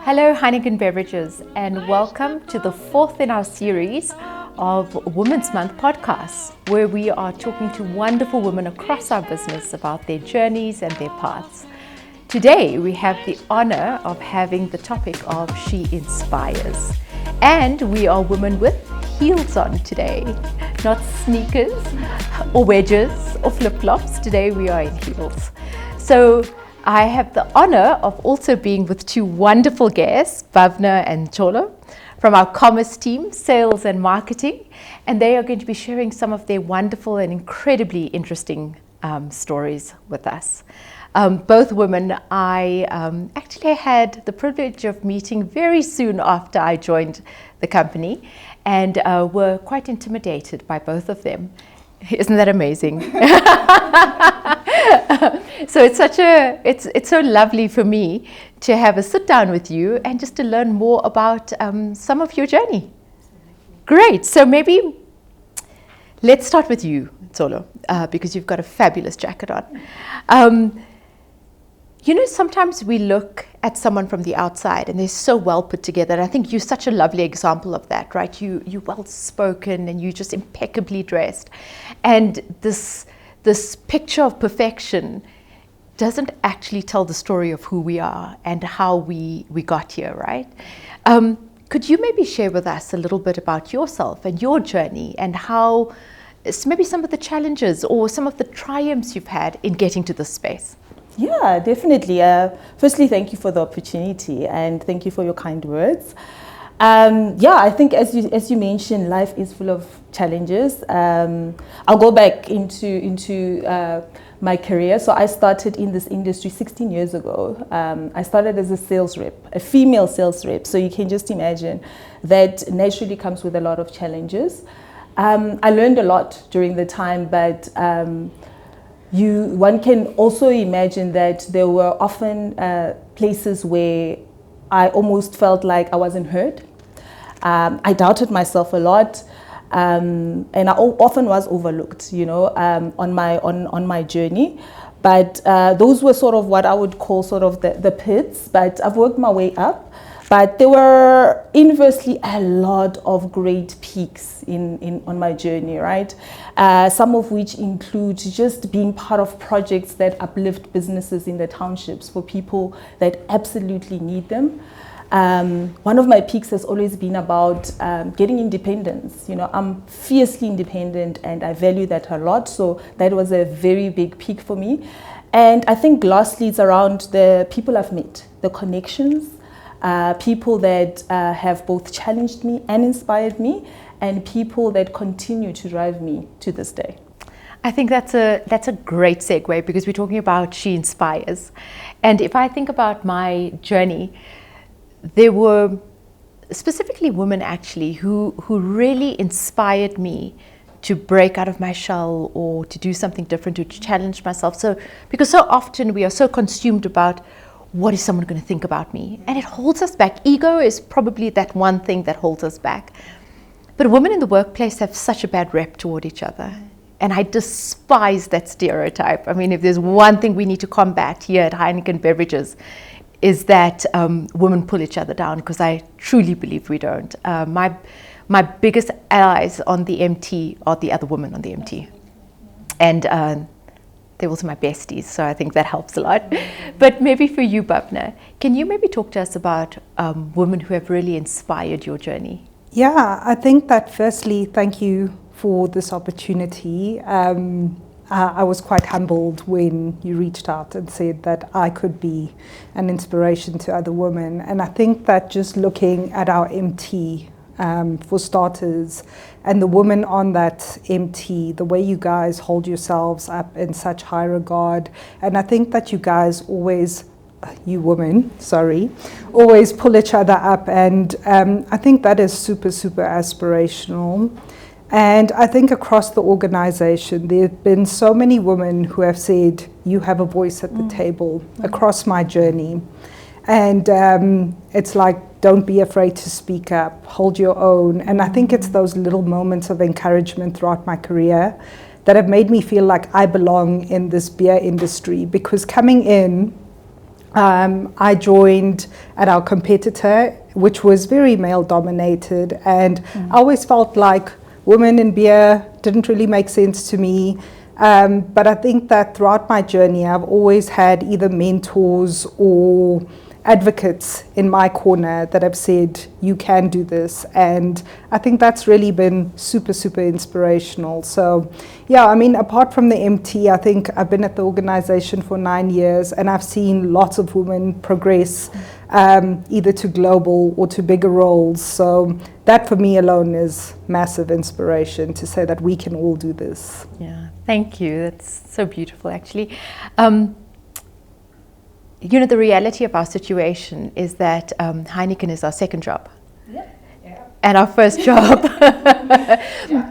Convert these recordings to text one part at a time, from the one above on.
Hello Heineken Beverages, and welcome to the fourth in our series of Women's Month podcasts, where we are talking to wonderful women across our business about their journeys and their paths. Today we have the honor of having the topic of She Inspires, and we are women with heels on today, not sneakers or wedges or flip-flops. Today we are in heels. So I have the honor of also being with two wonderful guests, Bhavna and Tsholo, from our commerce team, sales and marketing, and they are going to be sharing some of their wonderful and incredibly interesting stories with us. Both women I actually had the privilege of meeting very soon after I joined the company, and were quite intimidated by both of them. Isn't that amazing? So it's so lovely for me to have a sit down with you and just to learn more about some of your journey. Great. So maybe let's start with you, Tsholo, because you've got a fabulous jacket on. You know, sometimes we look at someone from the outside and they're so well put together. And I think you're such a lovely example of that, right? You're well spoken and you're just impeccably dressed. And this picture of perfection doesn't actually tell the story of who we are and how we got here, right? Could you maybe share with us a little bit about yourself and your journey and how maybe some of the challenges or some of the triumphs you've had in getting to this space? Yeah, definitely. Firstly, thank you for the opportunity and thank you for your kind words. I think as you mentioned, life is full of challenges. I'll go back into my career. So I started in this industry 16 years ago. I started as a sales rep, a female sales rep. So you can just imagine that naturally comes with a lot of challenges. I learned a lot during the time, but one can also imagine that there were often places where I almost felt like I wasn't heard. I doubted myself a lot, and I often was overlooked, on my journey. But those were sort of what I would call sort of the pits. But I've worked my way up. But there were inversely a lot of great peaks on my journey, right? Some of which include just being part of projects that uplift businesses in the townships for people that absolutely need them. One of my peaks has always been about getting independence. I'm fiercely independent and I value that a lot. So that was a very big peak for me. And I think lastly, it's around the people I've met, the connections. People that have both challenged me and inspired me, and people that continue to drive me to this day. I think that's a great segue because we're talking about She Inspires. And if I think about my journey, there were specifically women actually who really inspired me to break out of my shell or to do something different, to challenge myself. So because so often we are so consumed about what is someone going to think about me? And it holds us back. Ego is probably that one thing that holds us back. But women in the workplace have such a bad rep toward each other. And I despise that stereotype. I mean, if there's one thing we need to combat here at Heineken Beverages, is that women pull each other down, because I truly believe we don't. My biggest allies on the MT are the other women on the MT. And they're also my besties, so I think that helps a lot. But maybe for you, Bhavna, can you maybe talk to us about women who have really inspired your journey? Yeah, I think that firstly, thank you for this opportunity. I was quite humbled when you reached out and said that I could be an inspiration to other women. And I think that just looking at our MT, for starters, and the women on that MT, the way you guys hold yourselves up in such high regard. And I think that you guys always, you women, always pull each other up. And I think that is super, super aspirational. And I think across the organization, there have been so many women who have said, you have a voice at the table across my journey. And it's like, don't be afraid to speak up, hold your own. And I think it's those little moments of encouragement throughout my career that have made me feel like I belong in this beer industry. Because coming in, I joined at our competitor, which was very male dominated, and I always felt like women in beer didn't really make sense to me. But I think that throughout my journey, I've always had either mentors or advocates in my corner that have said, you can do this. And I think that's really been super, super inspirational. So yeah, I mean, apart from the MT, I think I've been at the organization for 9 years, and I've seen lots of women progress either to global or to bigger roles. So that for me alone is massive inspiration to say that we can all do this. Yeah, thank you. That's so beautiful, actually. You know, the reality of our situation is that Heineken is our second job. Yeah. And our first job,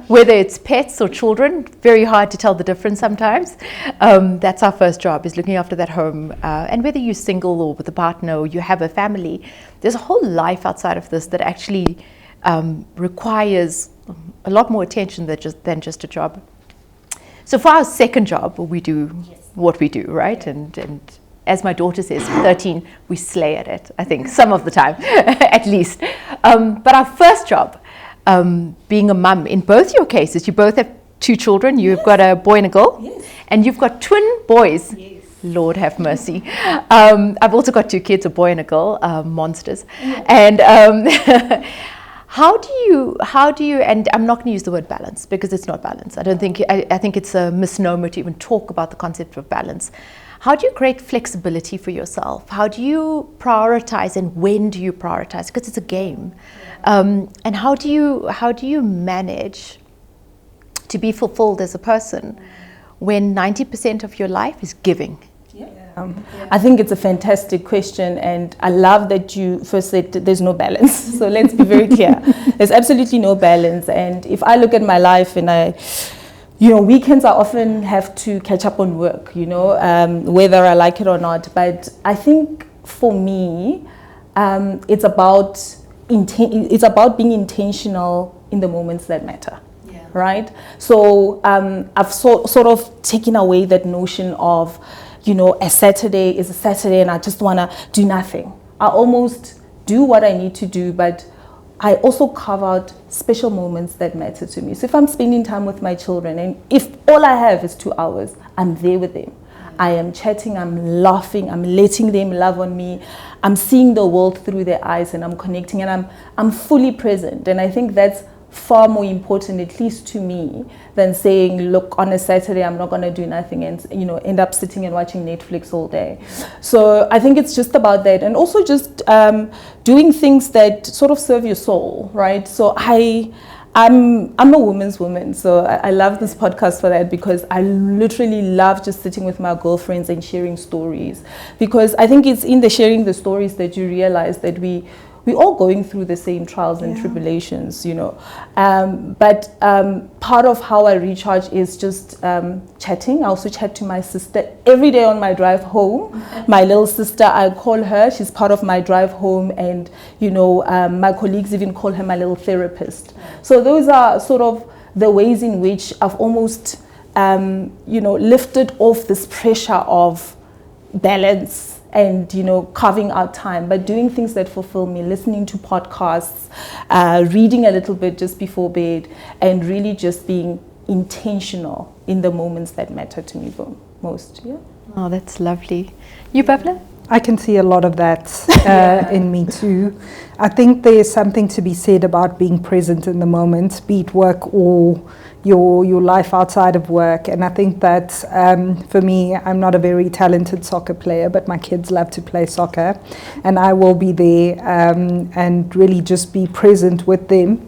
whether it's pets or children, very hard to tell the difference sometimes. That's our first job, is looking after that home. And whether you're single or with a partner or you have a family, there's a whole life outside of this that actually requires a lot more attention than just a job. So for our second job, we do what we do, right? And as my daughter says, 13, we slay at it, I think, some of the time, at least. But our first job, being a mum, in both your cases, you both have 2 children. You've got a boy and a girl, and you've got twin boys. Yes. Lord have mercy. I've also got 2 kids, a boy and a girl, monsters. And how do you, and I'm not going to use the word balance because it's not balance. I think it's a misnomer to even talk about the concept of balance. How do you create flexibility for yourself? How do you prioritize, and when do you prioritize? Because it's a game. And how do you manage to be fulfilled as a person when 90% of your life is giving? I think it's a fantastic question, and I love that you first said there's no balance. So let's be very clear. There's absolutely no balance. And if I look at my life, and weekends I often have to catch up on work, whether I like it or not. But I think for me, it's about being intentional in the moments that matter. Right? So I've sort of taken away that notion of, a Saturday is a Saturday and I just want to do nothing. I almost do what I need to do, but I also carve out special moments that matter to me. So if I'm spending time with my children, and if all I have is 2 hours, I'm there with them. I am chatting, I'm laughing, I'm letting them love on me. I'm seeing the world through their eyes, and I'm connecting, and I'm fully present. And I think that's far more important, at least to me, than saying, look, on a Saturday I'm not going to do nothing and end up sitting and watching Netflix all day. So I think it's just about that, and also just doing things that sort of serve your soul, right? So I'm a woman's woman, so I love this podcast for that, because I literally love just sitting with my girlfriends and sharing stories, because I think it's in the sharing the stories that you realize that we're all going through the same trials and tribulations, But part of how I recharge is just chatting. I also chat to my sister every day on my drive home. My little sister, I call her, she's part of my drive home, and, my colleagues even call her my little therapist. So those are sort of the ways in which I've almost, lifted off this pressure of balance and carving out time, but doing things that fulfill me, listening to podcasts, reading a little bit just before bed, and really just being intentional in the moments that matter to me most. Oh, that's lovely. You, Bhavna? I can see a lot of that in me too. I think there's something to be said about being present in the moment, be it work or your life outside of work. And I think that for me, I'm not a very talented soccer player, but my kids love to play soccer, and I will be there and really just be present with them.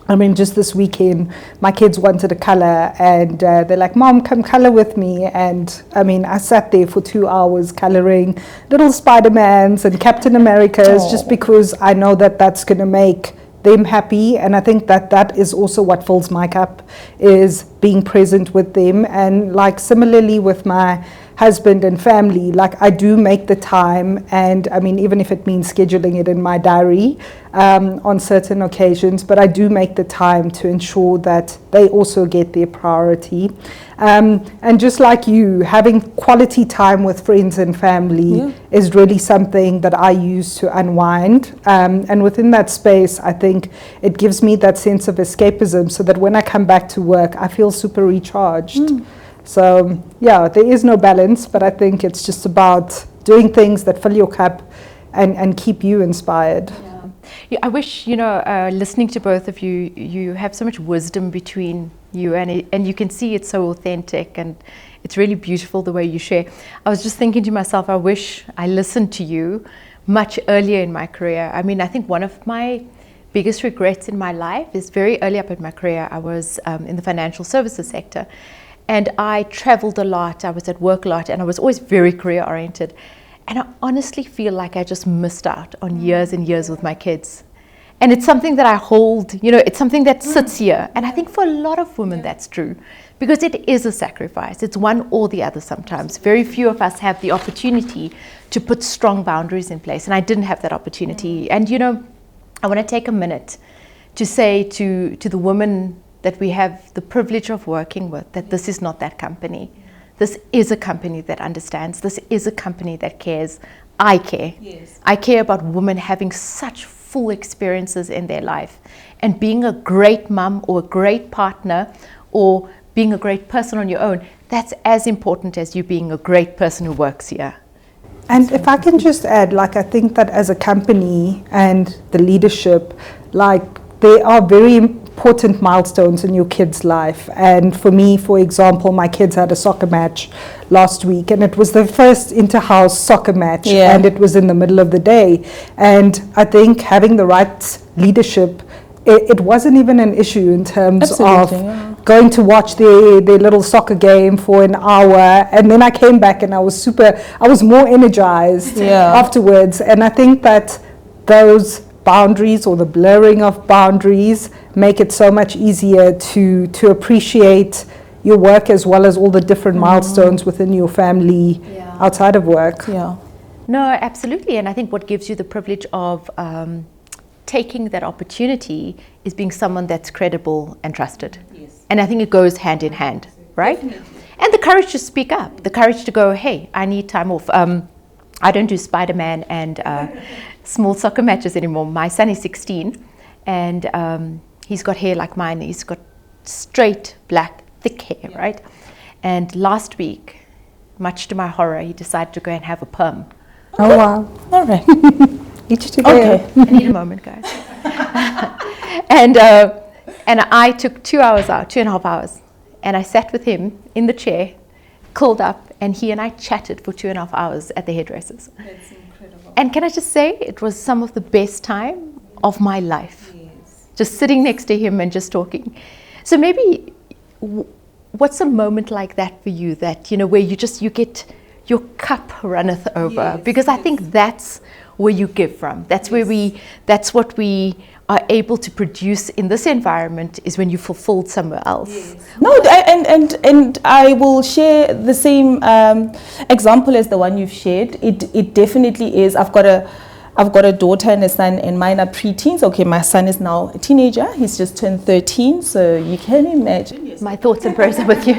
I mean, just this weekend, my kids wanted a color, and they're like, Mom, come color with me. And I mean, I sat there for 2 hours coloring little Spider-Mans and Captain Americas, just because I know that that's going to make them happy. And I think that that is also what fills my cup, is being present with them. And like similarly with my husband and family, like I do make the time, and I mean, even if it means scheduling it in my diary on certain occasions, but I do make the time to ensure that they also get their priority. And just like you, having quality time with friends and family is really something that I use to unwind. And within that space, I think it gives me that sense of escapism, so that when I come back to work, I feel super recharged. So yeah, there is no balance, but I think it's just about doing things that fill your cup and keep you inspired. Yeah, I wish, listening to both of you, you have so much wisdom between you, and you can see it's so authentic, and it's really beautiful the way you share. I was just thinking to myself, I wish I listened to you much earlier in my career. I mean, I think one of my biggest regrets in my life is very early up in my career, I was in the financial services sector, and I traveled a lot, I was at work a lot, and I was always very career oriented. And I honestly feel like I just missed out on years and years with my kids. And it's something that I hold, it's something that sits here. And I think for a lot of women that's true, because it is a sacrifice. It's one or the other sometimes. Very few of us have the opportunity to put strong boundaries in place. And I didn't have that opportunity. And I want to take a minute to say to the women that we have the privilege of working with, that this is not that company. This is a company that understands. This is a company that cares. I care. Yes. I care about women having such full experiences in their life, and being a great mum or a great partner or being a great person on your own. That's as important as you being a great person who works here. And if I can just add, I think that as a company and the leadership, there are very important milestones in your kid's life. And for me, for example, my kids had a soccer match last week, and it was the first inter-house soccer match, and it was in the middle of the day. And I think having the right leadership, it wasn't even an issue in terms of going to watch their little soccer game for an hour, and then I came back and I was more energized afterwards. And I think that those boundaries, or the blurring of boundaries, make it so much easier to appreciate your work, as well as all the different milestones within your family outside of work. No, absolutely. And I think what gives you the privilege of taking that opportunity is being someone that's credible and trusted. And I think it goes hand in hand, right? And the courage to speak up, the courage to go, hey, I need time off. I don't do Spider-Man and small soccer matches anymore. My son is 16, and he's got hair like mine. He's got straight, black, thick hair, right? And last week, much to my horror, he decided to go and have a perm. Oh, wow. All right. Each to their I need a moment, guys. And I took 2 hours out, 2.5 hours, and I sat with him in the chair, curled up, and he and I chatted for 2.5 hours at the hairdressers. That's incredible. And can I just say, it was some of the best time of my life. Just sitting next to him and just talking. So maybe, what's a moment like that for you, that, where you get, your cup runneth over? Because I think that's where you give from. That's that's what we are able to produce in this environment, is when you fulfilled somewhere else. No, and I will share the same example as the one you've shared. It definitely is. I've got a daughter and a son, and mine are preteens. Okay, my son is now a teenager. He's just turned 13, so you can imagine. My thoughts and prayers are with you.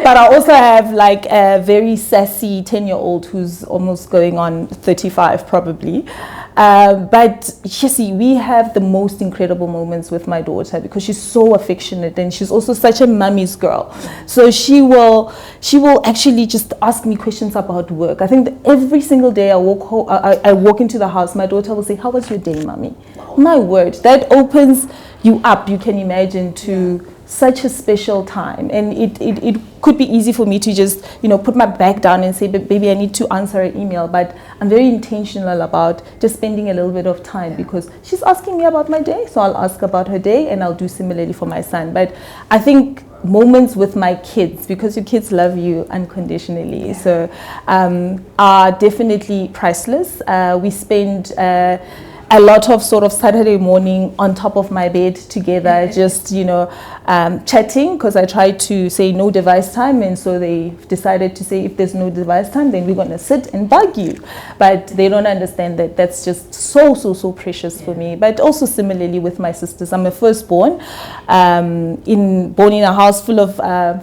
But I also have a very sassy 10-year-old who's almost going on 35 probably. But you see, we have the most incredible moments with my daughter, because she's so affectionate, and she's also such a mummy's girl. So she will actually just ask me questions about work. I think that every single day I walk into the house, my daughter will say, "How was your day, mommy?" Wow. My word, that opens you up, you can imagine, to such a special time. And it could be easy for me to just put my back down and say, "Baby, I need to answer an email," but I'm very intentional about just spending a little bit of time, because she's asking me about my day, so I'll ask about her day, and I'll do similarly for my son. But I think moments with my kids, because your kids love you unconditionally, so are definitely priceless. We spend a lot of sort of Saturday morning on top of my bed together, just chatting, because I tried to say no device time, and so they decided to say if there's no device time, then we're going to sit and bug you. But they don't understand that that's just so precious for me. But also similarly with my sisters, I'm a firstborn, born in a house full of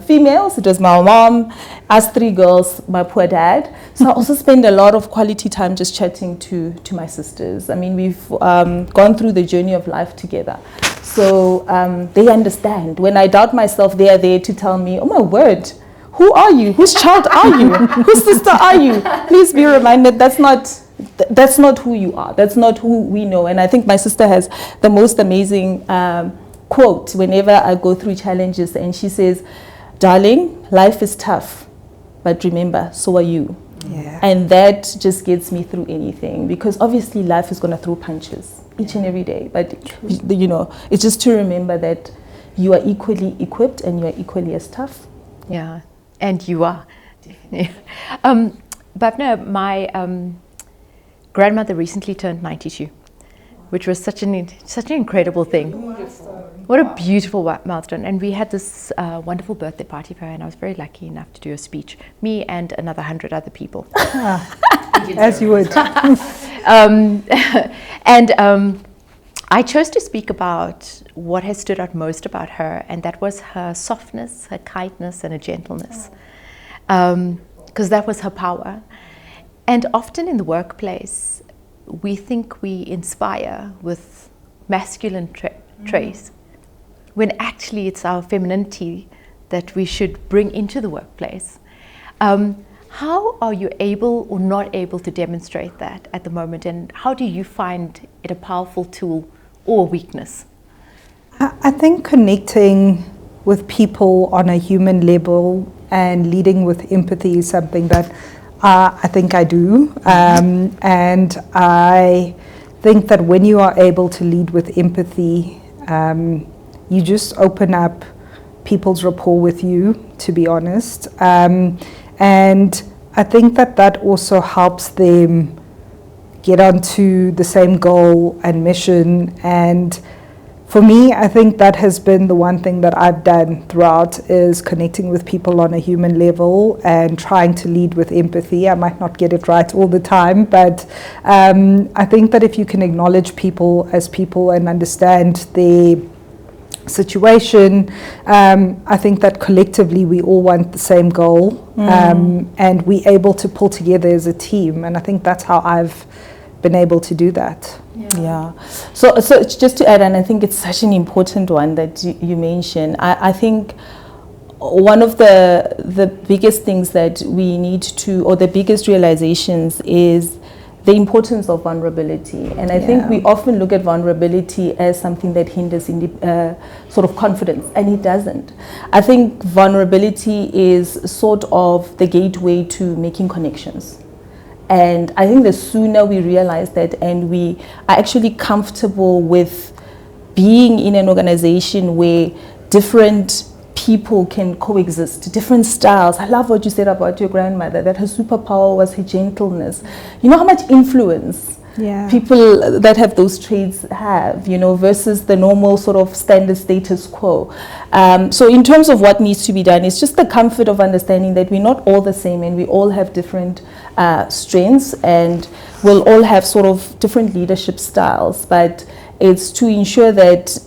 females. It was my mom, us 3 girls, my poor dad. So I also spend a lot of quality time just chatting to my sisters. I mean, we've gone through the journey of life together. So they understand. When I doubt myself, they are there to tell me, oh my word, who are you? Whose child are you? Whose sister are you? Please be reminded that's not who you are. That's not who we know. And I think my sister has the most amazing quote whenever I go through challenges, and she says, darling, life is tough, but remember, so are you. Yeah. And that just gets me through anything, because obviously life is going to throw punches each and every day. But, you know, it's just to remember that you are equally equipped and you are equally as tough. Yeah, and you are. Bhavna, my grandmother recently turned 92, which was such an incredible thing. What a beautiful milestone. And we had this wonderful birthday party for her, and I was very lucky enough to do a speech, me and another 100 other people. As you would. I chose to speak about what has stood out most about her, and that was her softness, her kindness, and her gentleness, because that was her power. And often in the workplace, we think we inspire with masculine traits, when actually it's our femininity that we should bring into the workplace. How are you able or not able to demonstrate that at the moment, and how do you find it a powerful tool or weakness? I think connecting with people on a human level and leading with empathy is something that I think I do. And I think that when you are able to lead with empathy, you just open up people's rapport with you, to be honest. And I think that also helps them get onto the same goal and mission. And for me, I think that has been the one thing that I've done throughout, is connecting with people on a human level and trying to lead with empathy. I might not get it right all the time, but I think that if you can acknowledge people as people and understand their situation, I think that collectively we all want the same goal, and we're able to pull together as a team. And I think that's how I've been able to do that. Yeah. So just to add, and I think it's such an important one that you mentioned. I think one of the biggest things that we need to, or the biggest realizations, is the importance of vulnerability. And I think we often look at vulnerability as something that hinders sort of confidence, and it doesn't. I think vulnerability is sort of the gateway to making connections. And I think the sooner we realize that, and we are actually comfortable with being in an organization where different people can coexist, different styles. I love what you said about your grandmother, that her superpower was her gentleness. You know how much influence people that have those traits have, you know, versus the normal sort of standard status quo. So in terms of what needs to be done, it's just the comfort of understanding that we're not all the same, and we all have different strengths, and we'll all have sort of different leadership styles. But it's to ensure that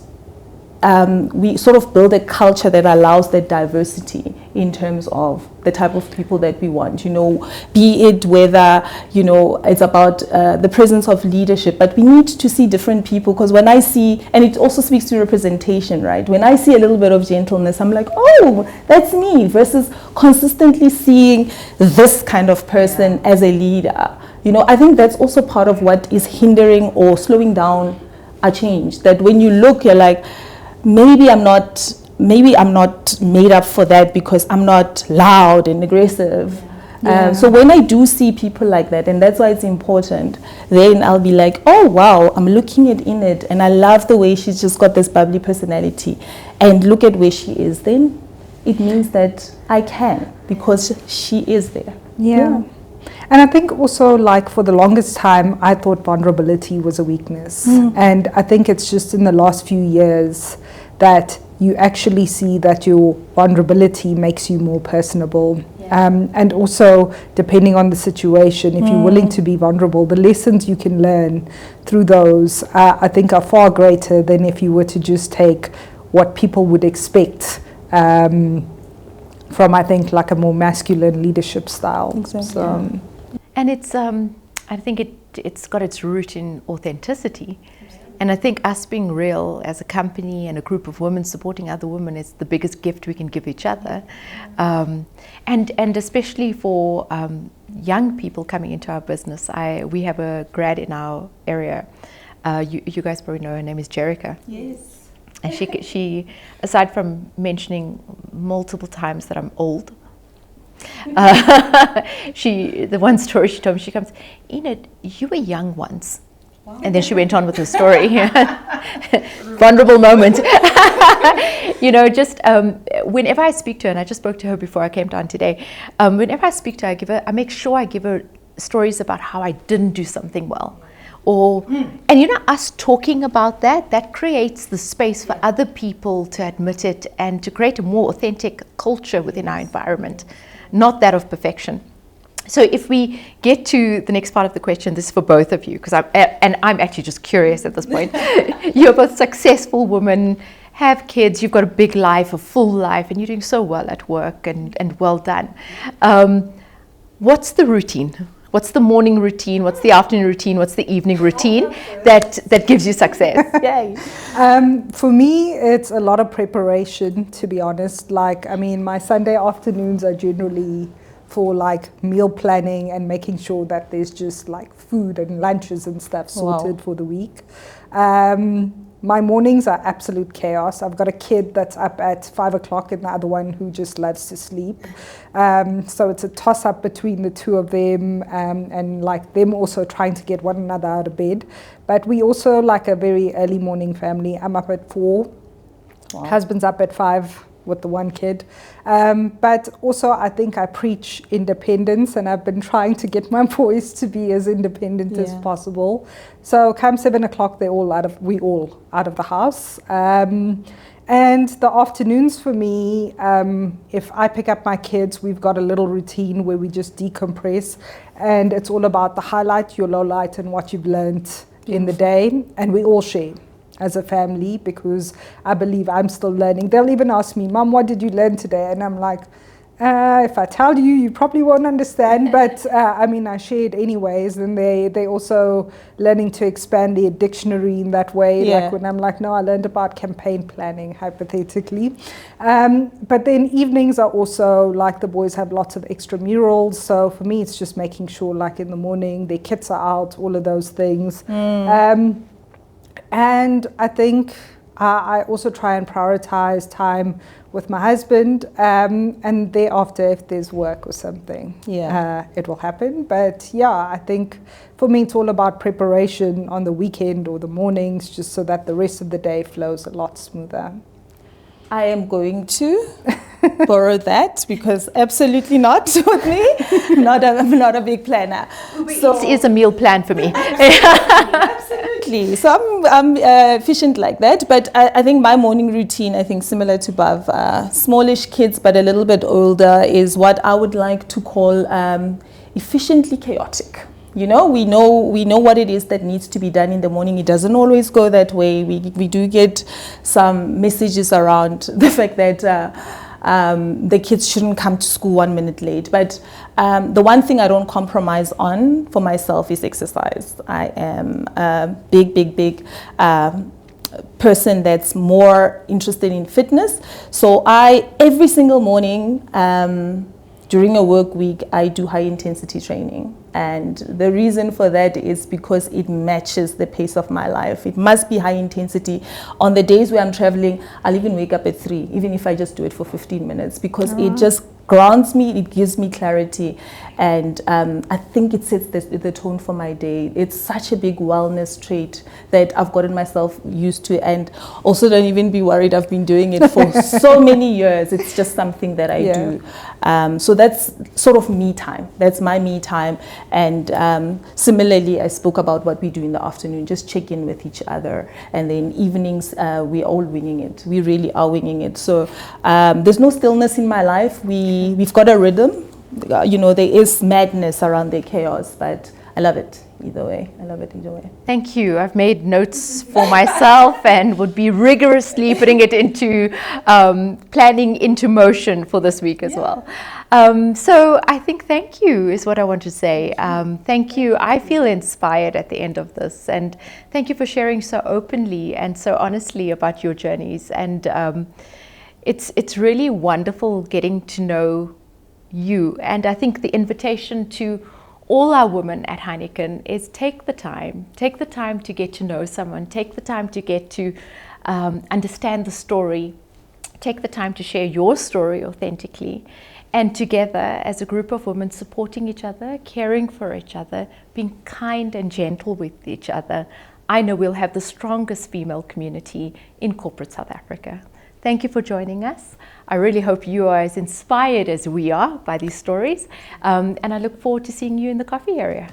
we sort of build a culture that allows that diversity in terms of the type of people that we want, you know, be it whether, you know, it's about the presence of leadership, but we need to see different people. Because when I see, and it also speaks to representation, right? When I see a little bit of gentleness, I'm like, oh, that's me, versus consistently seeing this kind of person as a leader. You know, I think that's also part of what is hindering or slowing down a change. That when you look, you're like, maybe I'm not made up for that because I'm not loud and aggressive. So when I do see people like that, and that's why it's important, then I'll be like, oh wow, I'm looking at Enid, and I love the way she's just got this bubbly personality, and look at where she is. Then it means that I can, because she is there. And I think also, like, for the longest time, I thought vulnerability was a weakness. And I think it's just in the last few years that you actually see that your vulnerability makes you more personable. And also, depending on the situation, if you're willing to be vulnerable, the lessons you can learn through those, I think, are far greater than if you were to just take what people would expect from, I think, like a more masculine leadership style. Exactly. So, And it's, I think it's got its root in authenticity. And I think us being real as a company and a group of women supporting other women is the biggest gift we can give each other. And especially for young people coming into our business. We have a grad in our area. You guys probably know her name is Jerica. Yes. And she, aside from mentioning multiple times that I'm old, the one story she told me, she comes, Enid, you were young once. Wow. And then she went on with her story. Vulnerable moment. Just whenever I speak to her, and I just spoke to her before I came down today, whenever I speak to her, I make sure I give her stories about how I didn't do something well. And us talking about that creates the space for other people to admit it and to create a more authentic culture within our environment, not that of perfection. So if we get to the next part of the question, this is for both of you, because I'm actually just curious at this point. You're both successful women, have kids, you've got a big life, a full life, and you're doing so well at work, and well done. What's the routine? What's the morning routine? What's the afternoon routine? What's the evening routine that gives you success? Yay. For me, it's a lot of preparation, to be honest. My Sunday afternoons are generally for meal planning and making sure that there's just food and lunches and stuff sorted for the week. My mornings are absolute chaos. I've got a kid that's up at 5 o'clock and the other one who just loves to sleep. So it's a toss up between the two of them, and them also trying to get one another out of bed. But we also a very early morning family. I'm up at 4, husband's up at 5 with the one kid. But also I think I preach independence, and I've been trying to get my boys to be as independent as possible. So come 7 o'clock, we all out of the house. And the afternoons for me, if I pick up my kids, we've got a little routine where we just decompress, and it's all about the highlight, your low light, and what you've learned in the day, and we all share as a family, because I believe I'm still learning. They'll even ask me, Mom, what did you learn today? And I'm like, if I tell you, you probably won't understand, but I share it anyways. And they also learning to expand their dictionary in that way. When I'm like, no, I learned about campaign planning, hypothetically. But then evenings are also the boys have lots of extramurals. So for me, it's just making sure in the morning, their kits are out, all of those things. And I think I also try and prioritize time with my husband, and thereafter, if there's work or something, it will happen. But I think for me, it's all about preparation on the weekend or the mornings, just so that the rest of the day flows a lot smoother. I am going to borrow that, because absolutely not with me. I'm not a big planner. So this is a meal plan for me. Absolutely. So I'm efficient like that. But I think my morning routine, I think similar to Bhav, smallish kids but a little bit older, is what I would like to call efficiently chaotic. We know what it is that needs to be done in the morning. It doesn't always go that way. We do get some messages around the fact that the kids shouldn't come to school 1 minute late. But the one thing I don't compromise on for myself is exercise. I am a big person that's more interested in fitness. So every single morning, during a work week, I do high intensity training. And the reason for that is because it matches the pace of my life. It must be high intensity. On the days where I'm traveling, I'll even wake up at 3, even if I just do it for 15 minutes, because it just grounds me, it gives me clarity, and I think it sets the tone for my day. It's such a big wellness trait that I've gotten myself used to, and also don't even be worried, I've been doing it for so many years. It's just something that I do. So that's sort of me time. That's my me time. And similarly, I spoke about what we do in the afternoon, just check in with each other. And then evenings, we're all winging it. We really are winging it. So there's no stillness in my life. We've got a rhythm. You know, there is madness around the chaos, but I love it either way. I love it either way. Thank you. I've made notes for myself and would be rigorously putting it into planning into motion for this week as well. So I think thank you is what I want to say. Thank you. I feel inspired at the end of this, and thank you for sharing so openly and so honestly about your journeys. And it's really wonderful getting to know you. And I think the invitation to all our women at Heineken is take the time to get to know someone, take the time to get to understand the story, take the time to share your story authentically, and together as a group of women supporting each other, caring for each other, being kind and gentle with each other, I know we'll have the strongest female community in corporate South Africa. Thank you for joining us. I really hope you are as inspired as we are by these stories. And I look forward to seeing you in the coffee area.